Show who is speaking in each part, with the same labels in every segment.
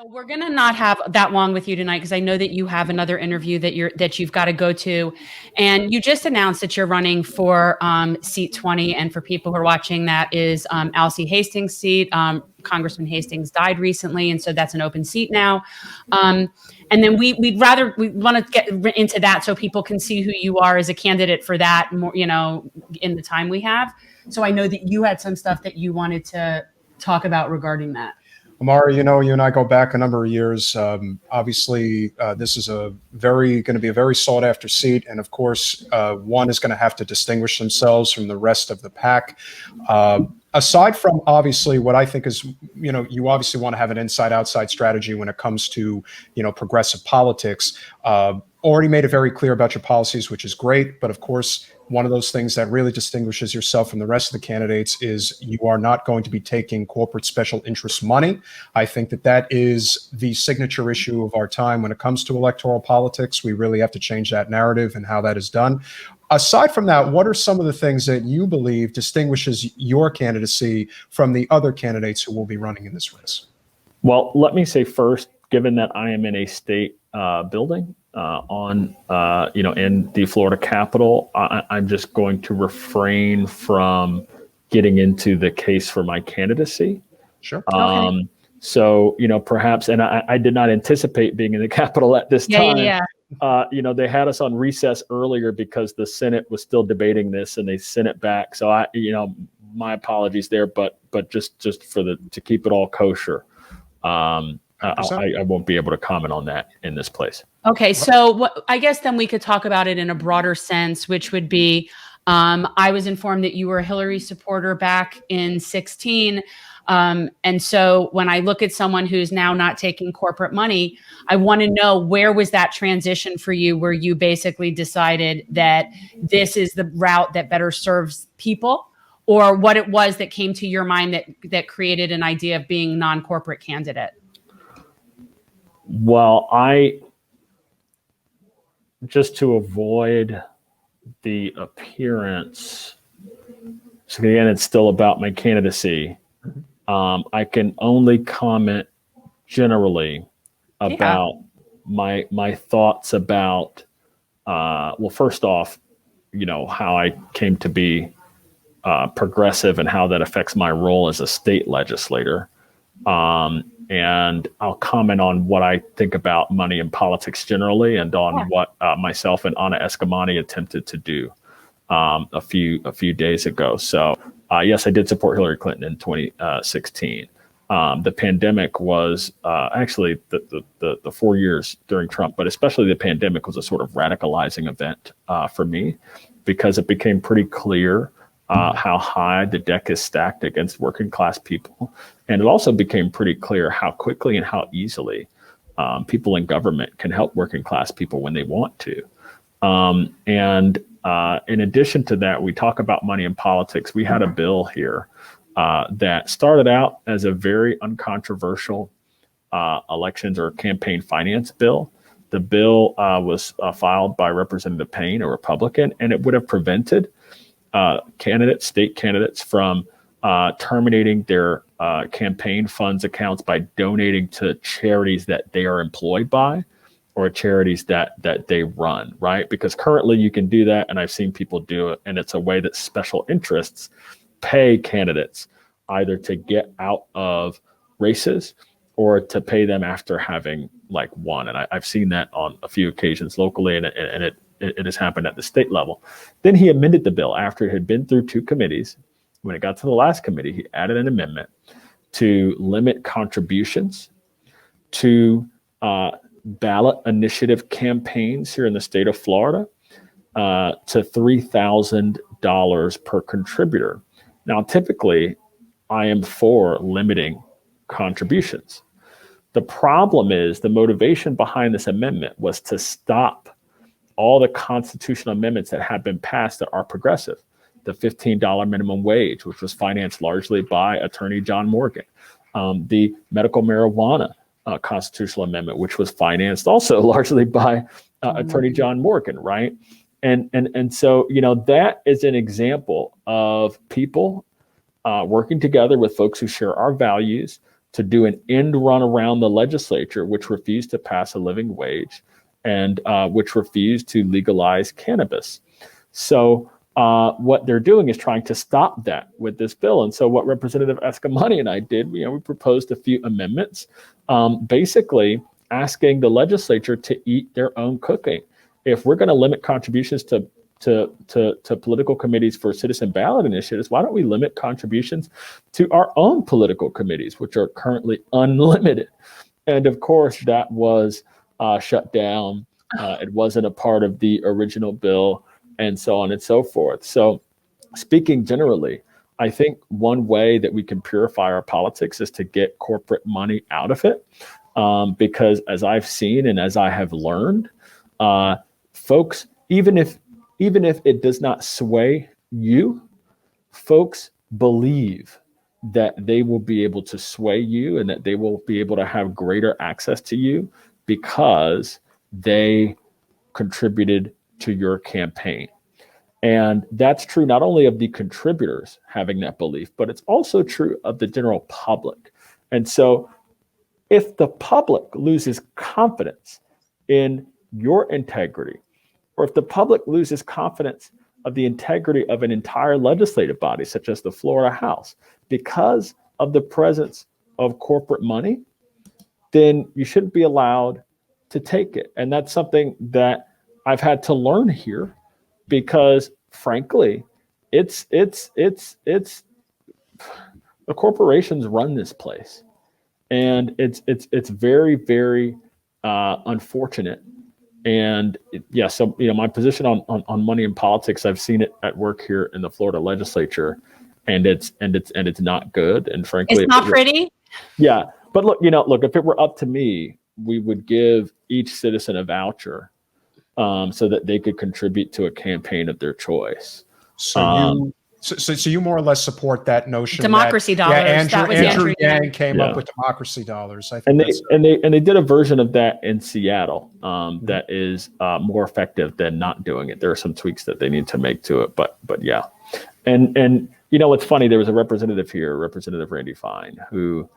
Speaker 1: So we're gonna not have that long with you tonight because I know that you have another interview that you've got to go to, and you just announced that you're running for seat 20. And for people who are watching, that is Alcee Hastings' seat. Congressman Hastings died recently, and so that's an open seat now. And then we want to get into that so people can see who you are as a candidate for that more, in the time we have. So I know that you had some stuff that you wanted to talk about regarding that.
Speaker 2: Omari, you and I go back a number of years. Obviously, this is going to be a very sought after seat. And of course, one is going to have to distinguish themselves from the rest of the pack. Aside from obviously what I think is, you obviously want to have an inside outside strategy when it comes to, progressive politics. Already made it very clear about your policies, which is great. But of course, one of those things that really distinguishes yourself from the rest of the candidates is you are not going to be taking corporate special interest money. I think that is the signature issue of our time when it comes to electoral politics. We really have to change that narrative and how that is done. Aside from that, what are some of the things that you believe distinguishes your candidacy from the other candidates who will be running in this race?
Speaker 3: Well, let me say first, given that I am in a state building in the Florida Capitol, I'm just going to refrain from getting into the case for my candidacy.
Speaker 2: Sure.
Speaker 1: Okay.
Speaker 3: So, perhaps, and I did not anticipate being in the Capitol at this time.
Speaker 1: Yeah.
Speaker 3: They had us on recess earlier because the Senate was still debating this and they sent it back. So my apologies there, but just to keep it all kosher. I won't be able to comment on that in this place.
Speaker 1: Okay, so I guess then we could talk about it in a broader sense, which would be, I was informed that you were a Hillary supporter back in 2016. And so when I look at someone who's now not taking corporate money, I want to know, where was that transition for you, where you basically decided that this is the route that better serves people, or what it was that came to your mind that created an idea of being non-corporate candidate?
Speaker 3: Well, just to avoid the appearance, so again, it's still about my candidacy. I can only comment generally about my thoughts about, well, first off, how I came to be progressive and how that affects my role as a state legislator. And I'll comment on what I think about money and politics generally, and on what myself and Anna Eskamani attempted to do a few days ago. So yes, I did support Hillary Clinton in 2016. The pandemic was actually the 4 years during Trump, but especially the pandemic was a sort of radicalizing event for me, because it became pretty clear how high the deck is stacked against working class people. And it also became pretty clear how quickly and how easily people in government can help working class people when they want to. And in addition to that, we talk about money in politics. We had a bill here that started out as a very uncontroversial elections or campaign finance bill. The bill was filed by Representative Payne, a Republican, and it would have prevented state candidates from terminating their campaign funds accounts by donating to charities that they are employed by, or charities that they run, right? Because currently you can do that, and I've seen people do it, and it's a way that special interests pay candidates either to get out of races or to pay them after having won. And I've seen that on a few occasions locally, and it has happened at the state level. Then he amended the bill after it had been through two committees. When it got to the last committee, he added an amendment to limit contributions to ballot initiative campaigns here in the state of Florida to $3,000 per contributor. Now, typically, I am for limiting contributions. The problem is the motivation behind this amendment was to stop all the constitutional amendments that have been passed that are progressive. The $15 minimum wage, which was financed largely by Attorney John Morgan. The medical marijuana constitutional amendment, which was financed also largely by Attorney John Morgan, right? And so, that is an example of people working together with folks who share our values to do an end run around the legislature, which refused to pass a living wage and which refused to legalize cannabis. So what they're doing is trying to stop that with this bill. And so what Representative Escamani and I did, we proposed a few amendments, basically asking the legislature to eat their own cooking. If we're going to limit contributions to political committees for citizen ballot initiatives, why don't we limit contributions to our own political committees, which are currently unlimited? And of course, that was shut down. It wasn't a part of the original bill, and so on and so forth. So speaking generally, I think one way that we can purify our politics is to get corporate money out of it. Because as I've seen and as I have learned, folks, even if it does not sway you, folks believe that they will be able to sway you and that they will be able to have greater access to you because they contributed to your campaign. And that's true not only of the contributors having that belief, but it's also true of the general public. And so if the public loses confidence in your integrity, or if the public loses confidence of the integrity of an entire legislative body, such as the Florida House, because of the presence of corporate money, then you shouldn't be allowed to take it. And that's something that I've had to learn here, because frankly, it's the corporations run this place. And it's very, very unfortunate. And so my position on money in politics, I've seen it at work here in the Florida legislature, and it's not good. And frankly,
Speaker 1: it's not pretty.
Speaker 3: Yeah, but look, if it were up to me, we would give each citizen a voucher so that they could contribute to a campaign of their choice.
Speaker 2: So you more or less support that notion.
Speaker 1: Democracy dollars.
Speaker 2: Yeah, Andrew Yang came up with democracy dollars. I think
Speaker 3: and they did a version of that in Seattle that is more effective than not doing it. There are some tweaks that they need to make to it, but yeah. And what's funny? There was a representative here, Representative Randy Fine, who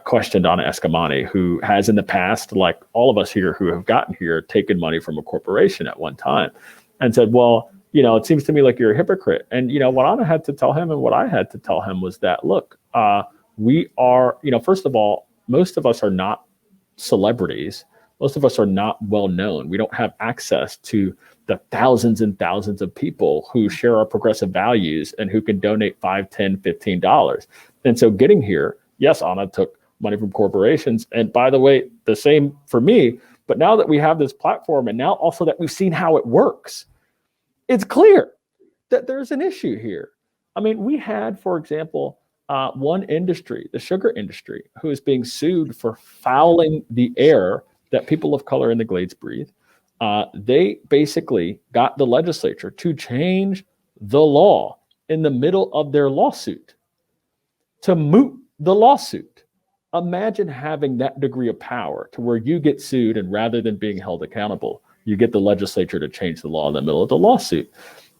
Speaker 3: questioned Donna Escamani, who has in the past, like all of us here who have gotten here, taken money from a corporation at one time, and said, well, it seems to me like you're a hypocrite. And, what Anna had to tell him and what I had to tell him was that, look, we are, first of all, most of us are not celebrities. Most of us are not well known. We don't have access to the thousands and thousands of people who share our progressive values and who can donate $5, $10, $15. And so getting here, yes, Anna took money from corporations. And by the way, the same for me. But now that we have this platform, and now also that we've seen how it works, it's clear that there's an issue here. I mean, we had, for example, one industry, the sugar industry, who is being sued for fouling the air that people of color in the Glades breathe. They basically got the legislature to change the law in the middle of their lawsuit to moot the lawsuit. Imagine having that degree of power to where you get sued, and rather than being held accountable, you get the legislature to change the law in the middle of the lawsuit.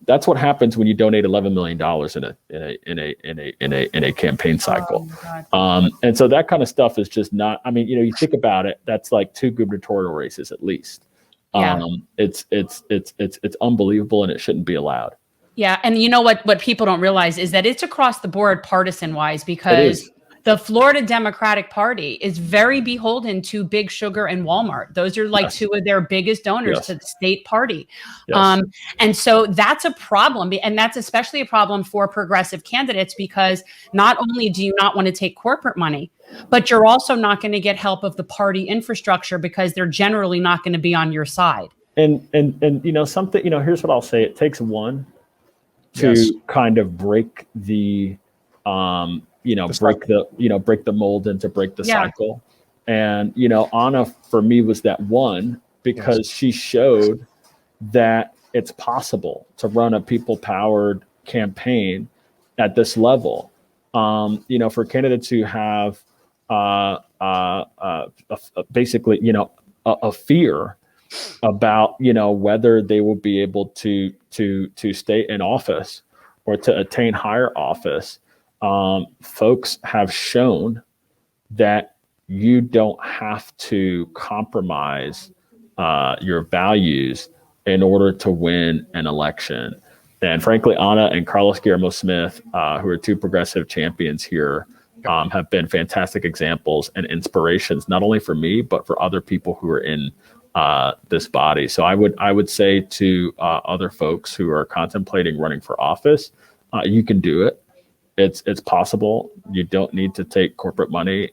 Speaker 3: That's what happens when you donate $11 million in a campaign cycle. And so that kind of stuff is just not. I mean, you think about it. That's like 2 gubernatorial races at least.
Speaker 1: Yeah.
Speaker 3: It's unbelievable, and it shouldn't be allowed.
Speaker 1: Yeah, and what people don't realize is that it's across the board, partisan wise, because the Florida Democratic Party is very beholden to Big Sugar and Walmart. Those are like two of their biggest donors to the state party. And so that's a problem. And that's especially a problem for progressive candidates, because not only do you not want to take corporate money, but you're also not going to get help of the party infrastructure, because they're generally not going to be on your side. And
Speaker 3: something, here's what I'll say. It takes one to kind of break the break the mold and to break the cycle. And, Anna for me was that one, because she showed that it's possible to run a people powered campaign at this level. For candidates who have basically, a fear about, whether they will be able to stay in office or to attain higher office. Folks have shown that you don't have to compromise your values in order to win an election. And frankly, Anna and Carlos Guillermo Smith, who are two progressive champions here, have been fantastic examples and inspirations, not only for me, but for other people who are in this body. So I would say to other folks who are contemplating running for office, you can do it. It's possible. You don't need to take corporate money.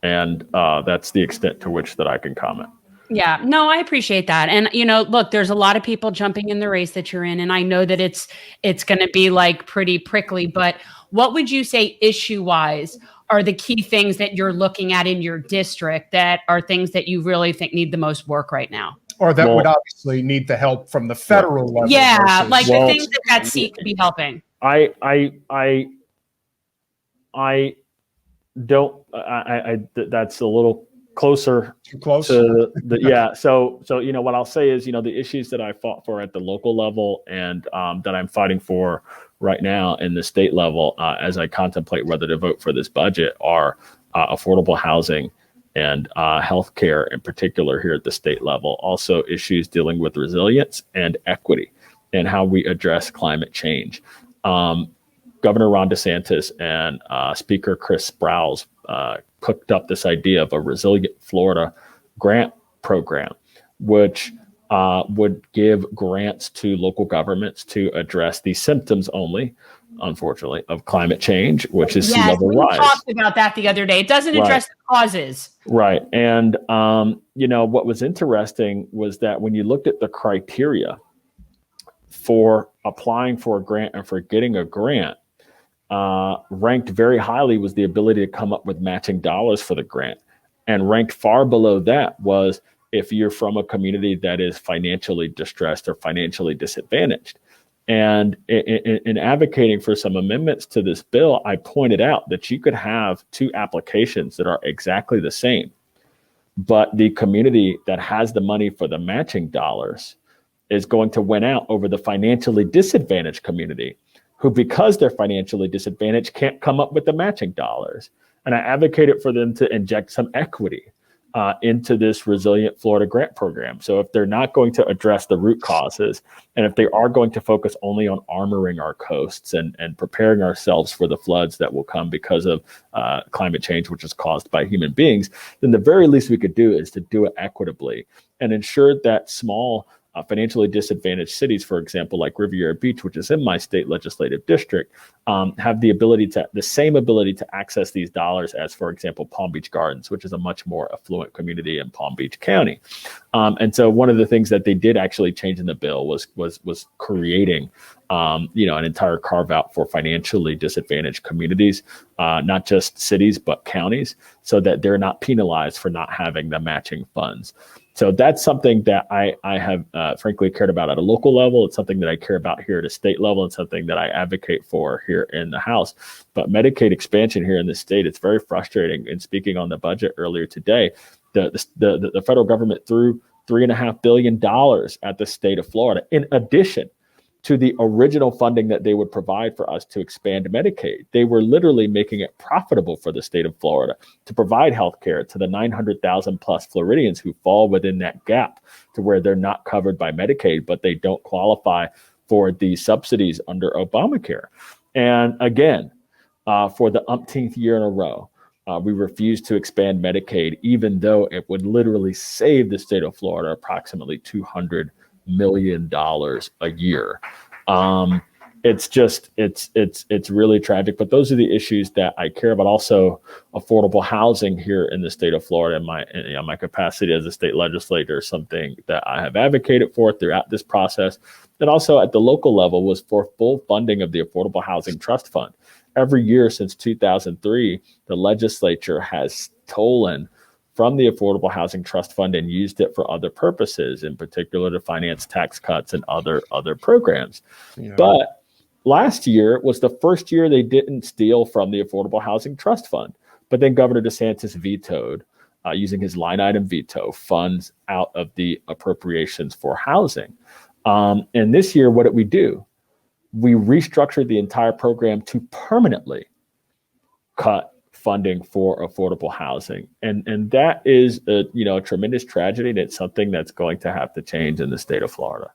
Speaker 3: And that's the extent to which that I can comment.
Speaker 1: Yeah, no, I appreciate that. And, look, there's a lot of people jumping in the race that you're in. And I know that it's going to be like pretty prickly, but what would you say issue wise are the key things that you're looking at in your district that are things that you really think need the most work right now?
Speaker 2: Or that would obviously need the help from the federal level.
Speaker 1: Yeah, like the things that seat could be helping.
Speaker 3: That's a little closer.
Speaker 2: Too close
Speaker 3: to the, yeah. So what I'll say is, the issues that I fought for at the local level and that I'm fighting for right now in the state level as I contemplate whether to vote for this budget are affordable housing and healthcare in particular here at the state level. Also issues dealing with resilience and equity and how we address climate change. Governor Ron DeSantis and Speaker Chris Sprowls cooked up this idea of a Resilient Florida grant program, which would give grants to local governments to address the symptoms only, unfortunately, of climate change, which is sea level rise.
Speaker 1: We talked about that the other day. It doesn't address the causes.
Speaker 3: Right. And, what was interesting was that when you looked at the criteria for applying for a grant and for getting a grant, ranked very highly was the ability to come up with matching dollars for the grant. And ranked far below that was if you're from a community that is financially distressed or financially disadvantaged. And in advocating for some amendments to this bill, I pointed out that you could have two applications that are exactly the same, but the community that has the money for the matching dollars is going to win out over the financially disadvantaged community, who, because they're financially disadvantaged, can't come up with the matching dollars. And I advocated for them to inject some equity into this Resilient Florida grant program. So if they're not going to address the root causes, and if they are going to focus only on armoring our coasts and preparing ourselves for the floods that will come because of climate change, which is caused by human beings, then the very least we could do is to do it equitably and ensure that small financially disadvantaged cities, for example, like Riviera Beach, which is in my state legislative district, have the same ability to access these dollars as, for example, Palm Beach Gardens, which is a much more affluent community in Palm Beach County. And so one of the things that they did actually change in the bill was creating an entire carve out for financially disadvantaged communities, not just cities, but counties, so that they're not penalized for not having the matching funds. So that's something that I have frankly cared about at a local level. It's something that I care about here at a state level, and something that I advocate for here in the House. But Medicaid expansion here in the state, it's very frustrating. And speaking on the budget earlier today, the federal government threw $3.5 billion at the state of Florida, in addition to the original funding that they would provide for us to expand Medicaid. They were literally making it profitable for the state of Florida to provide health care to the 900,000 plus Floridians who fall within that gap to where they're not covered by Medicaid, but they don't qualify for the subsidies under Obamacare. And again, for the umpteenth year in a row, we refuse to expand Medicaid, even though it would literally save the state of Florida approximately $200 million a year. It's really tragic, but those are the issues that I care about. Also, affordable housing here in the state of Florida, in my capacity as a state legislator, is something that I have advocated for throughout this process. And also at the local level was for full funding of the Affordable Housing Trust Fund. Every year since 2003, the legislature has stolen from the Affordable Housing Trust Fund and used it for other purposes, in particular to finance tax cuts and other programs. Yeah. But last year was the first year they didn't steal from the Affordable Housing Trust Fund. But then Governor DeSantis vetoed, using his line item veto, funds out of the appropriations for housing. And this year, what did we do? We restructured the entire program to permanently cut funding for affordable housing. And that is a tremendous tragedy. And it's something that's going to have to change in the state of Florida.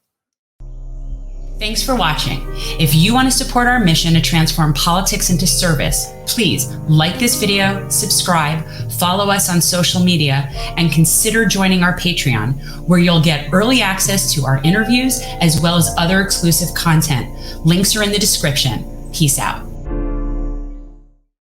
Speaker 1: Thanks for watching. If you want to support our mission to transform politics into service, please like this video, subscribe, follow us on social media, and consider joining our Patreon, where you'll get early access to our interviews as well as other exclusive content. Links are in the description. Peace out.